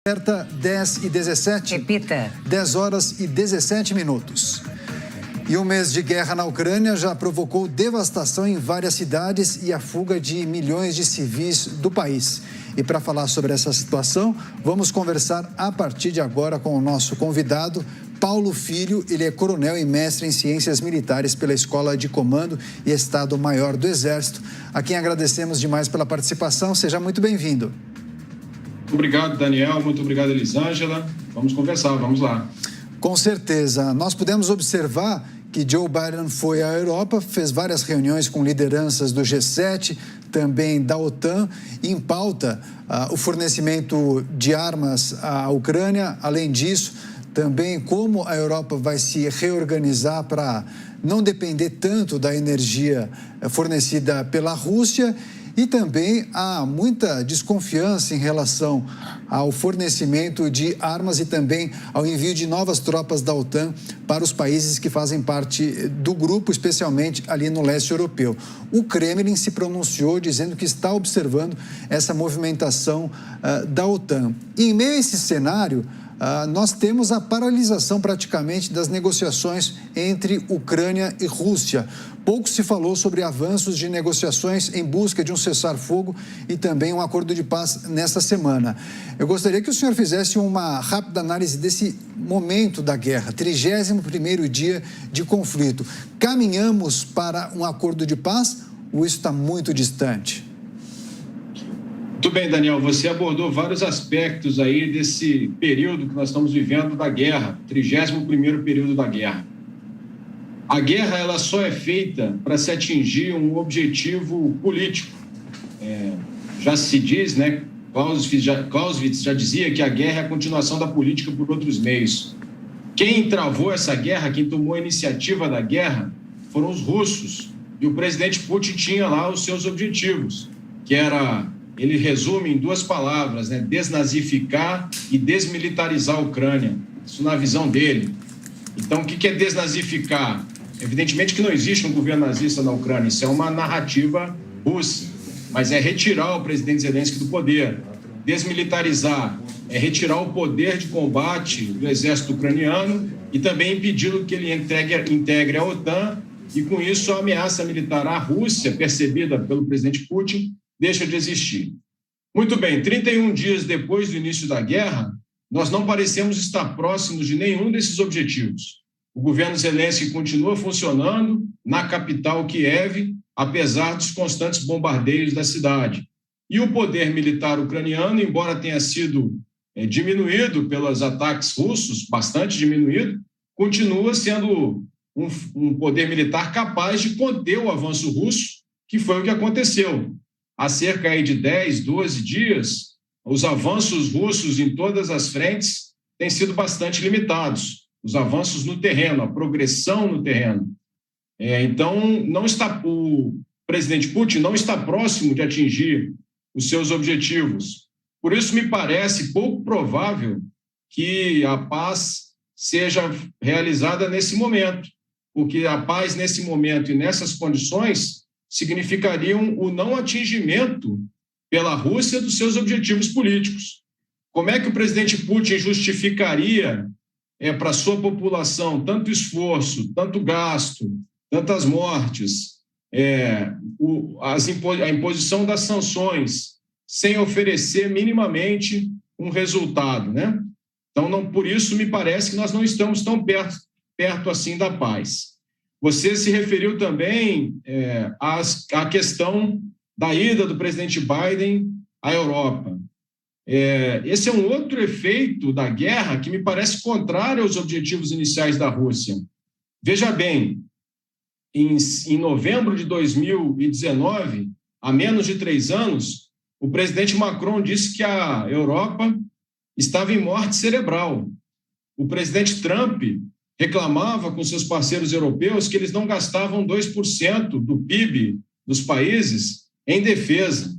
Alerta 10h17. Repita. 10h17. E o mês de guerra na Ucrânia já provocou devastação em várias cidades e a fuga de milhões de civis do país. E para falar sobre essa situação, vamos conversar a partir de agora com o nosso convidado, Paulo Filho. Ele é coronel e mestre em ciências militares pela Escola de Comando e Estado-Maior do Exército, a quem agradecemos demais pela participação. Seja muito bem-vindo. Obrigado, Daniel. Muito obrigado, Elisângela. Vamos conversar, vamos lá. Com certeza. Nós pudemos observar que Joe Biden foi à Europa, fez várias reuniões com lideranças do G7, também da OTAN, e em pauta o fornecimento de armas à Ucrânia. Além disso, também como a Europa vai se reorganizar para não depender tanto da energia fornecida pela Rússia. E também há muita desconfiança em relação ao fornecimento de armas e também ao envio de novas tropas da OTAN para os países que fazem parte do grupo, especialmente ali no leste europeu. O Kremlin se pronunciou dizendo que está observando essa movimentação da OTAN. E em meio a esse cenário, nós temos a paralisação praticamente das negociações entre Ucrânia e Rússia. Pouco se falou sobre avanços de negociações em busca de um cessar-fogo e também um acordo de paz nesta semana. Eu gostaria que o senhor fizesse uma rápida análise desse momento da guerra, 31º dia de conflito. Caminhamos para um acordo de paz ou isso está muito distante? Muito bem, Daniel, você abordou vários aspectos aí desse período que nós estamos vivendo da guerra, 31º período da guerra. A guerra, ela só é feita para se atingir um objetivo político. Já se diz, né, Clausewitz já dizia que a guerra é a continuação da política por outros meios. Quem travou essa guerra, quem tomou a iniciativa da guerra, foram os russos. E o presidente Putin tinha lá os seus objetivos, que era... Ele resume em duas palavras, né? Desnazificar e desmilitarizar a Ucrânia. Isso na visão dele. Então, o que é desnazificar? Evidentemente que não existe um governo nazista na Ucrânia. Isso é uma narrativa russa. Mas é retirar o presidente Zelensky do poder. Desmilitarizar é retirar o poder de combate do exército ucraniano e também impedir que ele integre a OTAN. E, com isso, a ameaça militar à Rússia, percebida pelo presidente Putin, deixa de existir. Muito bem, 31 dias depois do início da guerra, nós não parecemos estar próximos de nenhum desses objetivos. O governo Zelensky continua funcionando na capital Kiev, apesar dos constantes bombardeios da cidade. E o poder militar ucraniano, embora tenha sido diminuído pelos ataques russos, bastante diminuído, continua sendo um poder militar capaz de conter o avanço russo, que foi o que aconteceu. Há cerca aí de 10, 12 dias, os avanços russos em todas as frentes têm sido bastante limitados. Os avanços no terreno, a progressão no terreno. Então, o presidente Putin não está próximo de atingir os seus objetivos. Por isso, me parece pouco provável que a paz seja realizada nesse momento, porque a paz nesse momento e nessas condições significariam o não atingimento pela Rússia dos seus objetivos políticos. Como é que o presidente Putin justificaria para a sua população tanto esforço, tanto gasto, tantas mortes, a imposição das sanções, sem oferecer minimamente um resultado, né? Então, por isso, me parece que nós não estamos tão perto assim da paz. Você se referiu também à questão da ida do presidente Biden à Europa. Esse é um outro efeito da guerra que me parece contrário aos objetivos iniciais da Rússia. Veja bem, em novembro de 2019, há menos de 3 anos, o presidente Macron disse que a Europa estava em morte cerebral. O presidente Trump reclamava com seus parceiros europeus que eles não gastavam 2% do PIB dos países em defesa.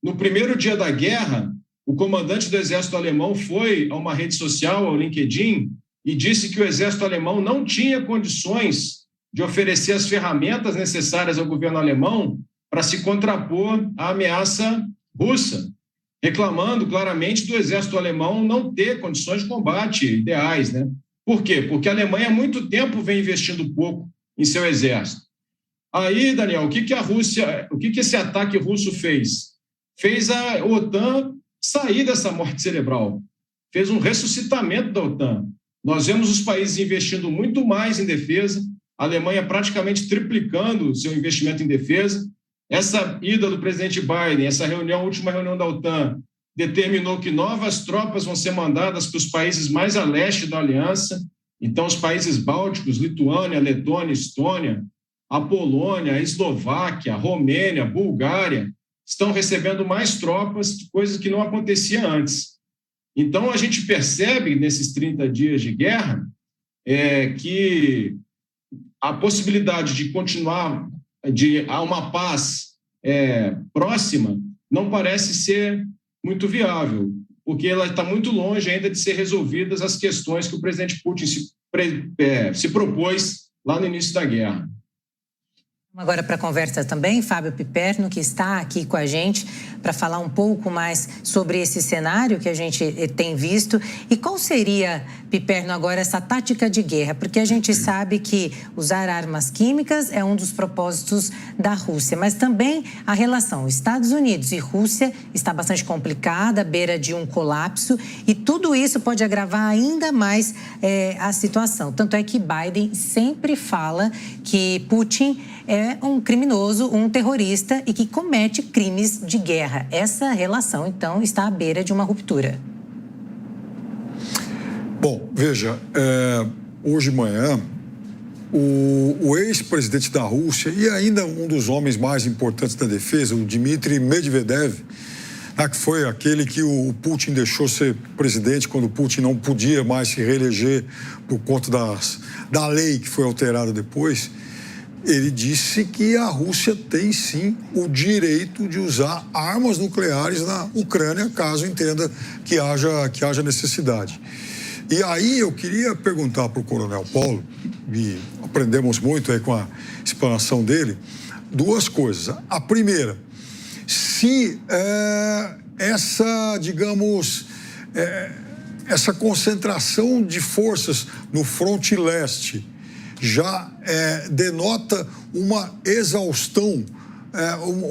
No primeiro dia da guerra, o comandante do exército alemão foi a uma rede social, ao LinkedIn, e disse que o exército alemão não tinha condições de oferecer as ferramentas necessárias ao governo alemão para se contrapor à ameaça russa. reclamando claramente do exército alemão não ter condições de combate ideais, né? Por quê? Porque a Alemanha há muito tempo vem investindo pouco em seu exército. Aí, Daniel, o que esse ataque russo fez? Fez a OTAN sair dessa morte cerebral, fez um ressuscitamento da OTAN. Nós vemos os países investindo muito mais em defesa, a Alemanha praticamente triplicando seu investimento em defesa. Essa ida do presidente Biden, essa última reunião da OTAN, determinou que novas tropas vão ser mandadas para os países mais a leste da aliança. Então, os países bálticos, Lituânia, Letônia, Estônia, a Polônia, a Eslováquia, a Romênia, a Bulgária, estão recebendo mais tropas, coisas que não acontecia antes. Então, a gente percebe nesses 30 dias de guerra que a possibilidade de continuar a uma paz próxima não parece ser muito viável, porque ela está muito longe ainda de ser resolvidas as questões que o presidente Putin se propôs lá no início da guerra. Agora para a conversa também, Fábio Piperno, que está aqui com a gente para falar um pouco mais sobre esse cenário que a gente tem visto. E qual seria, Piperno, agora essa tática de guerra? Porque a gente sabe que usar armas químicas é um dos propósitos da Rússia, mas também a relação Estados Unidos e Rússia está bastante complicada, à beira de um colapso, e tudo isso pode agravar ainda mais a situação. Tanto é que Biden sempre fala que Putin é um criminoso, um terrorista e que comete crimes de guerra. Essa relação, então, está à beira de uma ruptura. Bom, veja, hoje de manhã, o ex-presidente da Rússia e ainda um dos homens mais importantes da defesa, o Dmitry Medvedev, que foi aquele que o Putin deixou ser presidente quando o Putin não podia mais se reeleger por conta da lei que foi alterada depois. Ele disse que a Rússia tem, sim, o direito de usar armas nucleares na Ucrânia, caso entenda que haja necessidade. E aí eu queria perguntar para o Coronel Paulo, e aprendemos muito aí com a explanação dele, duas coisas. A primeira, se essa concentração de forças no fronte leste já denota uma exaustão,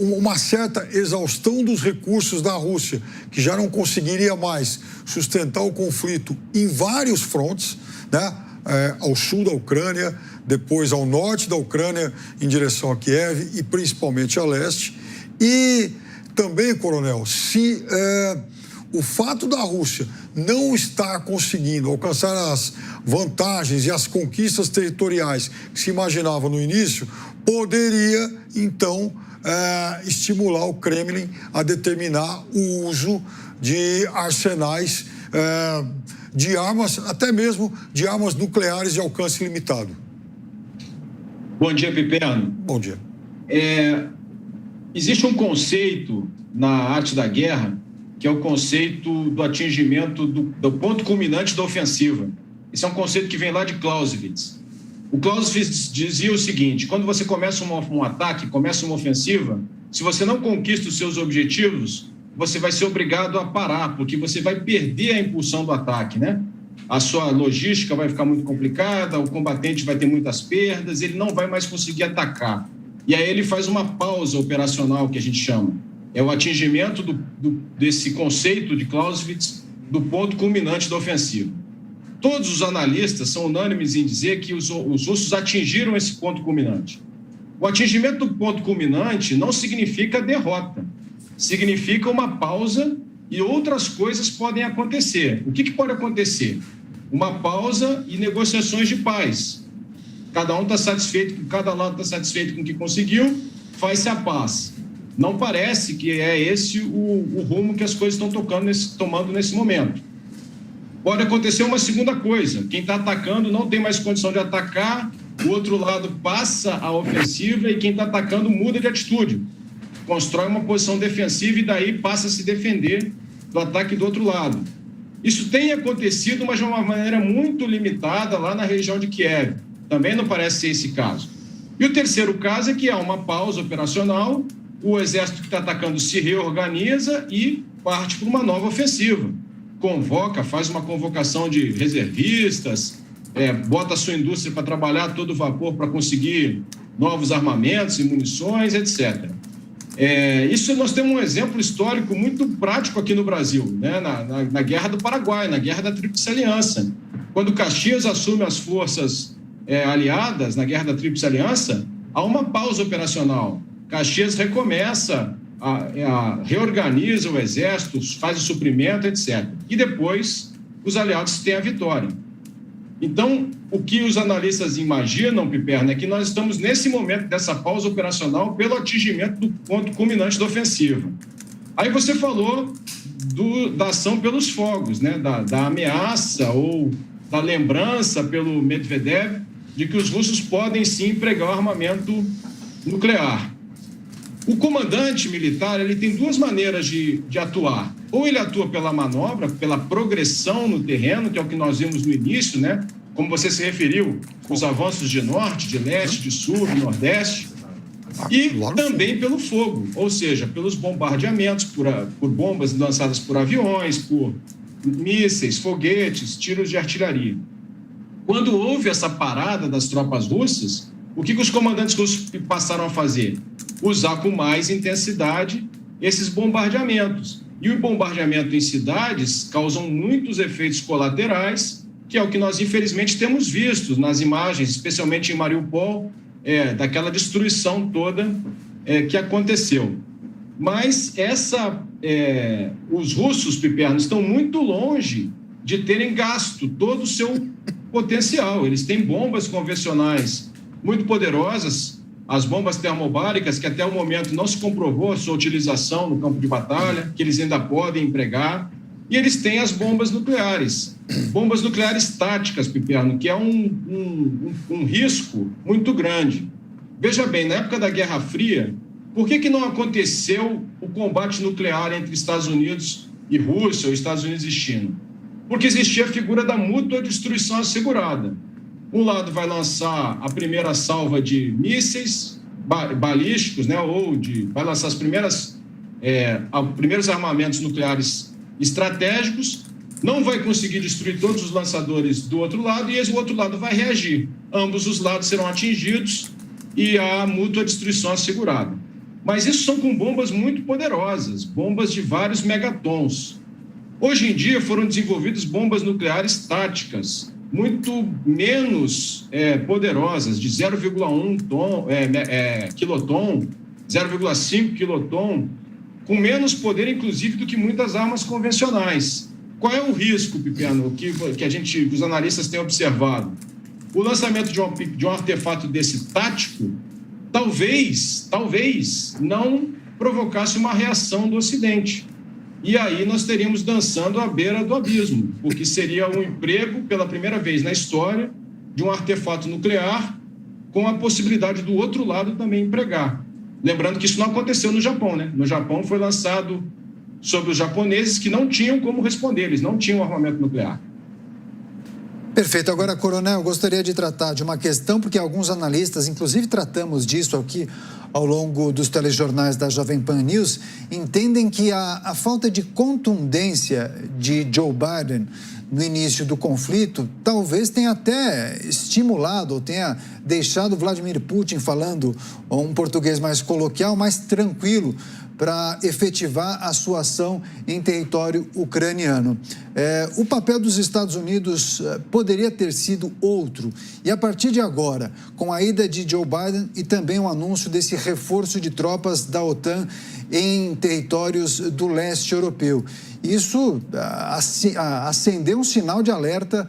uma certa exaustão dos recursos da Rússia, que já não conseguiria mais sustentar o conflito em vários frontes, né? Ao sul da Ucrânia, depois ao norte da Ucrânia, em direção a Kiev e principalmente a leste. E também, coronel, se o fato da Rússia não estar conseguindo alcançar as vantagens e as conquistas territoriais que se imaginava no início, poderia, então, estimular o Kremlin a determinar o uso de arsenais de armas, até mesmo de armas nucleares de alcance limitado. Bom dia, Piperno. Bom dia. Existe um conceito na arte da guerra que é o conceito do atingimento do ponto culminante da ofensiva. Esse é um conceito que vem lá de Clausewitz. O Clausewitz dizia o seguinte: quando você começa um ataque, começa uma ofensiva, se você não conquista os seus objetivos, você vai ser obrigado a parar, porque você vai perder a impulsão do ataque, né? A sua logística vai ficar muito complicada, o combatente vai ter muitas perdas, ele não vai mais conseguir atacar. E aí ele faz uma pausa operacional, que a gente chama. É o atingimento desse conceito de Clausewitz do ponto culminante da ofensiva. Todos os analistas são unânimes em dizer que os russos atingiram esse ponto culminante. O atingimento do ponto culminante não significa derrota, significa uma pausa e outras coisas podem acontecer. O que pode acontecer? Uma pausa e negociações de paz. Cada lado está satisfeito com o que conseguiu, faz-se a paz. Não parece que é esse o rumo que as coisas estão tomando nesse momento. Pode acontecer uma segunda coisa: quem está atacando não tem mais condição de atacar, o outro lado passa a ofensiva e quem está atacando muda de atitude, constrói uma posição defensiva e daí passa a se defender do ataque do outro lado. Isso tem acontecido, mas de uma maneira muito limitada lá na região de Kiev. Também não parece ser esse caso. E o terceiro caso é que há uma pausa operacional, o exército que está atacando se reorganiza e parte para uma nova ofensiva. Faz uma convocação de reservistas, bota a sua indústria para trabalhar a todo vapor para conseguir novos armamentos e munições, etc. Isso nós temos um exemplo histórico muito prático aqui no Brasil, né? Na Guerra do Paraguai, na Guerra da Tríplice Aliança. Quando Caxias assume as forças aliadas na Guerra da Tríplice Aliança, há uma pausa operacional. Caxias recomeça, reorganiza o exército, faz o suprimento, etc. E depois os aliados têm a vitória. Então, o que os analistas imaginam, Piperno, é que nós estamos nesse momento dessa pausa operacional pelo atingimento do ponto culminante da ofensiva. Aí você falou da ação pelos fogos, né? da ameaça ou da lembrança pelo Medvedev de que os russos podem sim empregar o armamento nuclear. O comandante militar ele tem duas maneiras de atuar. Ou ele atua pela manobra, pela progressão no terreno, que é o que nós vimos no início, né? Como você se referiu, os avanços de norte, de leste, de sul, de nordeste. E também pelo fogo, ou seja, pelos bombardeamentos, por bombas lançadas por aviões, por mísseis, foguetes, tiros de artilharia. Quando houve essa parada das tropas russas, o que os comandantes russos passaram a fazer? Usar com mais intensidade esses bombardeamentos. E o bombardeamento em cidades causam muitos efeitos colaterais, que é o que nós, infelizmente, temos visto nas imagens, especialmente em Mariupol, daquela destruição toda que aconteceu. Mas os russos, Piperno, estão muito longe de terem gasto todo o seu potencial. Eles têm bombas convencionais muito poderosas, as bombas termobáricas, que até o momento não se comprovou a sua utilização no campo de batalha, que eles ainda podem empregar, e eles têm as bombas nucleares táticas, Piperno, que é um risco muito grande. Veja bem, na época da Guerra Fria, por que não aconteceu o combate nuclear entre Estados Unidos e Rússia, ou Estados Unidos e China? Porque existia a figura da mútua destruição assegurada. Um lado vai lançar a primeira salva de mísseis balísticos, né, vai lançar os primeiros armamentos nucleares estratégicos, não vai conseguir destruir todos os lançadores do outro lado e o outro lado vai reagir. Ambos os lados serão atingidos e a mútua destruição assegurada. Mas isso são com bombas muito poderosas, bombas de vários megatons. Hoje em dia foram desenvolvidas bombas nucleares táticas, muito menos poderosas, de 0,1 quiloton, 0,5 quiloton, com menos poder, inclusive, do que muitas armas convencionais. Qual é o risco, Piperno, que os analistas têm observado? O lançamento de um artefato desse tático, talvez não provocasse uma reação do Ocidente. E aí nós teríamos dançando à beira do abismo, porque seria um emprego, pela primeira vez na história, de um artefato nuclear com a possibilidade do outro lado também empregar. Lembrando que isso não aconteceu no Japão, né? No Japão foi lançado sobre os japoneses que não tinham como responder, eles não tinham armamento nuclear. Perfeito. Agora, Coronel, gostaria de tratar de uma questão, porque alguns analistas, inclusive tratamos disso aqui ao longo dos telejornais da Jovem Pan News, entendem que a falta de contundência de Joe Biden no início do conflito talvez tenha até estimulado ou tenha deixado Vladimir Putin, falando um português mais coloquial, mais tranquilo para efetivar a sua ação em território ucraniano. O papel dos Estados Unidos poderia ter sido outro. E a partir de agora, com a ida de Joe Biden e também o anúncio desse reforço de tropas da OTAN em territórios do leste europeu, isso acendeu um sinal de alerta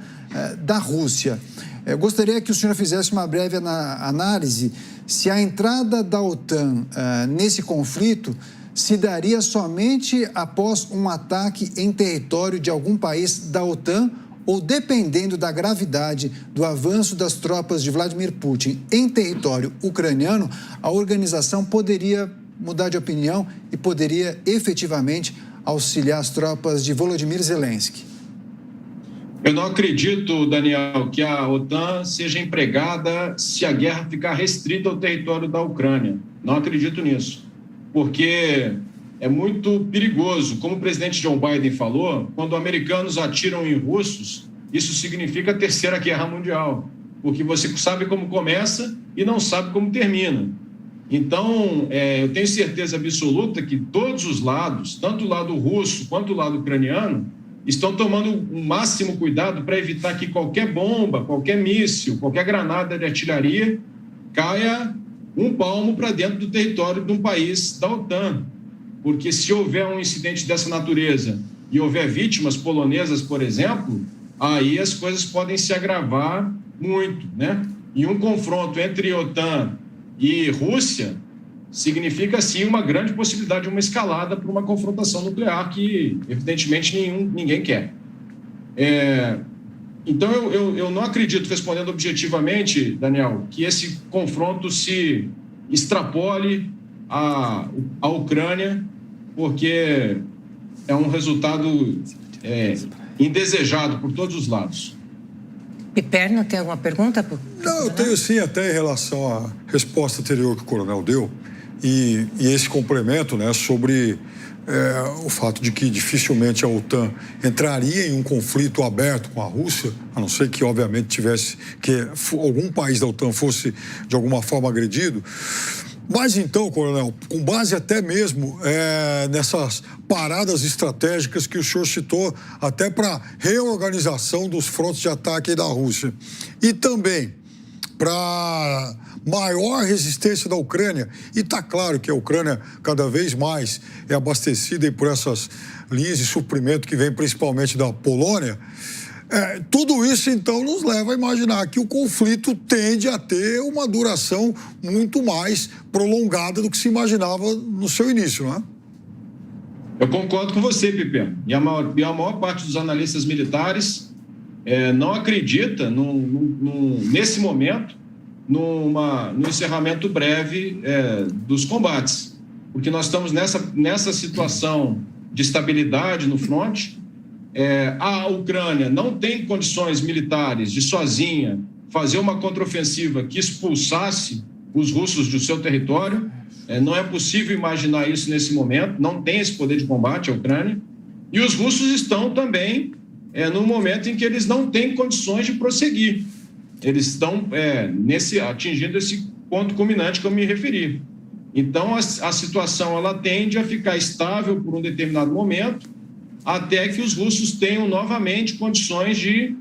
da Rússia. Eu gostaria que o senhor fizesse uma breve análise se a entrada da OTAN nesse conflito se daria somente após um ataque em território de algum país da OTAN ou, dependendo da gravidade do avanço das tropas de Vladimir Putin em território ucraniano, a organização poderia mudar de opinião e poderia efetivamente auxiliar as tropas de Volodymyr Zelensky. Eu não acredito, Daniel, que a OTAN seja empregada se a guerra ficar restrita ao território da Ucrânia. Não acredito nisso. Porque é muito perigoso. Como o presidente Joe Biden falou, quando americanos atiram em russos, isso significa a Terceira Guerra Mundial, porque você sabe como começa e não sabe como termina. Então, eu tenho certeza absoluta que todos os lados, tanto o lado russo quanto o lado ucraniano, estão tomando o máximo cuidado para evitar que qualquer bomba, qualquer míssil, qualquer granada de artilharia caia um palmo para dentro do território de um país da OTAN. Porque se houver um incidente dessa natureza e houver vítimas polonesas, por exemplo, aí as coisas podem se agravar muito, né? E um confronto entre OTAN e Rússia significa, sim, uma grande possibilidade de uma escalada para uma confrontação nuclear que, evidentemente, ninguém quer. Então, eu não acredito, respondendo objetivamente, Daniel, que esse confronto se extrapole à Ucrânia, porque é um resultado indesejado por todos os lados. Piperno, tem alguma pergunta? Não, eu tenho sim, até em relação à resposta anterior que o coronel deu, e esse complemento, né, sobre o fato de que dificilmente a OTAN entraria em um conflito aberto com a Rússia, a não ser que, obviamente, que algum país da OTAN fosse, de alguma forma, agredido. Mas então, coronel, com base até mesmo nessas paradas estratégicas que o senhor citou, até para reorganização dos frontes de ataque da Rússia, e também para maior resistência da Ucrânia, e está claro que a Ucrânia cada vez mais é abastecida por essas linhas de suprimento que vêm principalmente da Polônia. Tudo isso, então, nos leva a imaginar que o conflito tende a ter uma duração muito mais prolongada do que se imaginava no seu início, não é? Eu concordo com você, Piperno. E a maior parte dos analistas militares não acredita, nesse momento, no encerramento breve dos combates. Porque nós estamos nessa situação de estabilidade no fronte. A Ucrânia não tem condições militares de sozinha fazer uma contraofensiva que expulsasse os russos do seu território. Não é possível imaginar isso nesse momento, não tem esse poder de combate a Ucrânia. E os russos estão também num momento em que eles não têm condições de prosseguir. Eles estão atingindo esse ponto culminante que eu me referi. Então, a situação ela tende a ficar estável por um determinado momento, até que os russos tenham novamente condições de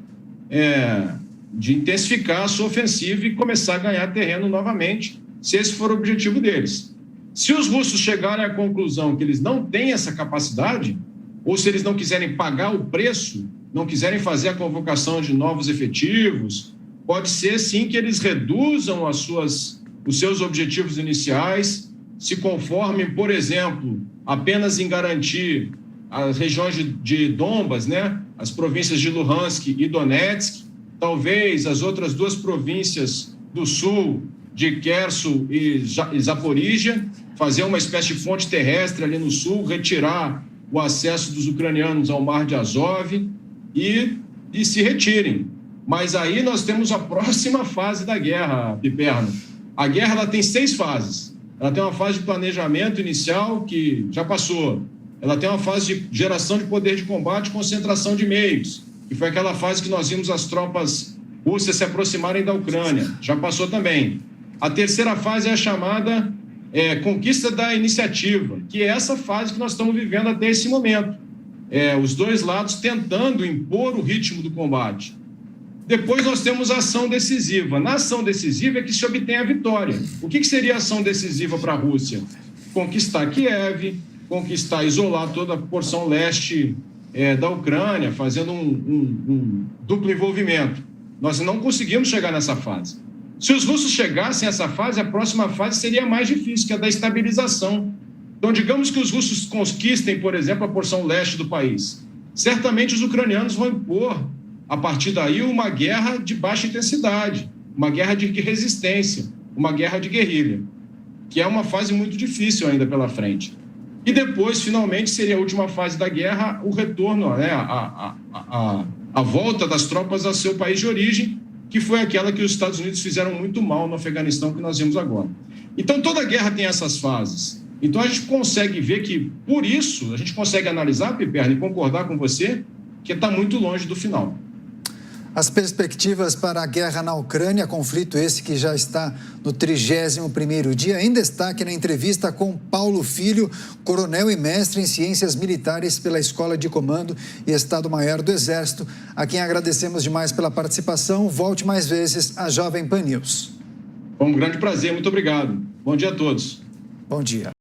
intensificar a sua ofensiva e começar a ganhar terreno novamente, se esse for o objetivo deles. Se os russos chegarem à conclusão que eles não têm essa capacidade, ou se eles não quiserem pagar o preço, não quiserem fazer a convocação de novos efetivos, pode ser, sim, que eles reduzam os seus objetivos iniciais, se conformem, por exemplo, apenas em garantir as regiões de Donbas, né? As províncias de Luhansk e Donetsk, talvez as outras duas províncias do sul, de Kherson e Zaporígia, fazer uma espécie de fonte terrestre ali no sul, retirar o acesso dos ucranianos ao Mar de Azov e se retirem. Mas aí nós temos a próxima fase da guerra, Piperno. A guerra ela tem 6 fases. Ela tem uma fase de planejamento inicial que já passou. Ela tem uma fase de geração de poder de combate e concentração de meios, que foi aquela fase que nós vimos as tropas russas se aproximarem da Ucrânia. Já passou também. A terceira fase é a chamada conquista da iniciativa, que é essa fase que nós estamos vivendo até esse momento. Os dois lados tentando impor o ritmo do combate. Depois nós temos a ação decisiva. Na ação decisiva é que se obtém a vitória. O que seria a ação decisiva para a Rússia? Conquistar Kiev, isolar toda a porção leste da Ucrânia, fazendo um duplo envolvimento. Nós não conseguimos chegar nessa fase. Se os russos chegassem a essa fase, a próxima fase seria mais difícil, que é a da estabilização. Então, digamos que os russos conquistem, por exemplo, a porção leste do país. Certamente os ucranianos vão impor, a partir daí, uma guerra de baixa intensidade, uma guerra de resistência, uma guerra de guerrilha, que é uma fase muito difícil ainda pela frente. E depois, finalmente, seria a última fase da guerra, o retorno, né, a volta das tropas ao seu país de origem, que foi aquela que os Estados Unidos fizeram muito mal no Afeganistão, que nós vimos agora. Então, toda guerra tem essas fases. Então, a gente consegue ver que, por isso, a gente consegue analisar, Piperno, e concordar com você, que está muito longe do final. As perspectivas para a guerra na Ucrânia, conflito esse que já está no 31º dia, em destaque na entrevista com Paulo Filho, coronel e mestre em ciências militares pela Escola de Comando e Estado-Maior do Exército, a quem agradecemos demais pela participação. Volte mais vezes à Jovem Pan News. Foi um grande prazer, muito obrigado. Bom dia a todos. Bom dia.